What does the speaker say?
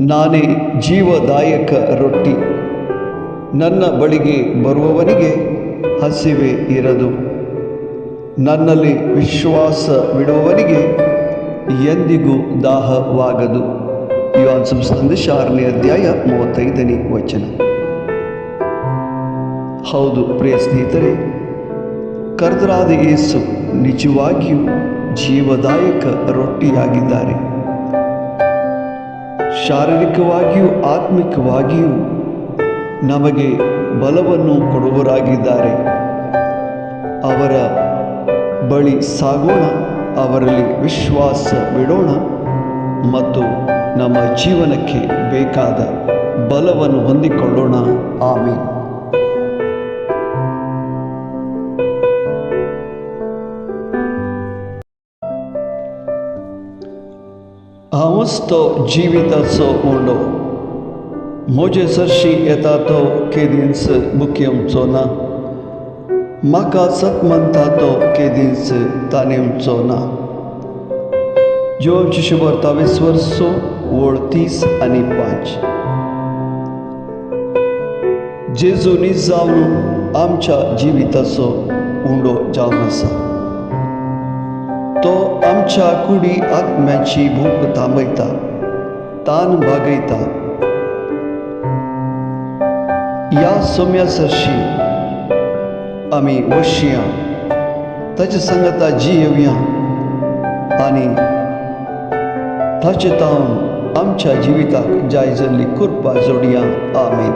ನಾನೇ ಜೀವದಾಯಕ ರೊಟ್ಟಿ. ನನ್ನ ಬಳಿಗೆ ಬರುವವನಿಗೆ ಹಸಿವೆ ಇರದು. ನನ್ನಲ್ಲಿ ವಿಶ್ವಾಸವಿಡುವವನಿಗೆ ಎಂದಿಗೂ ದಾಹವಾಗದು. ಯೋಹಾನ ಸುವಿಶೇಷ 6ನೇ ಅಧ್ಯಾಯ 35ನೇ ವಚನ. ಹೌದು ಪ್ರಿಯ ಸ್ನೇಹಿತರೆ, ಕರ್ತನಾದ ಯೇಸು ನಿಜವಾಗಿಯೂ ಜೀವದಾಯಕ ರೊಟ್ಟಿಯಾಗಿದ್ದಾರೆ. ಶಾರೀರಿಕವಾಗಿಯೂ ಆತ್ಮಿಕವಾಗಿಯೂ ನಮಗೆ ಬಲವನ್ನು ಕೊಡುವರಾಗಿದ್ದಾರೆ. ಅವರ ಬಳಿ ಸಾಗೋಣ, ಅವರಲ್ಲಿ ವಿಶ್ವಾಸವಿಡೋಣ ಮತ್ತು ನಮ್ಮ ಜೀವನಕ್ಕೆ ಬೇಕಾದ ಬಲವನ್ನು ಹೊಂದಿಕೊಳ್ಳೋಣ. Amen. Aos to jivita so undo. Moje sarshi etato kedins bukyam zona. Maka satmantato kedins tanem zona. Joab Shishbar 28 verso 30 आणि 5. जेजू जावन आमच्या जिविताचो उंडो जावन आसा. तो आमच्या कुडी आत्म्याची भूक थांबयता, तान भागयता. या सोम्यासरशी आमी वशिया, ताचे संगता जियेवया आनी ताचे तावन आमच्या जिविताक जाय जाल्ली कृपा जोडया. आमेन.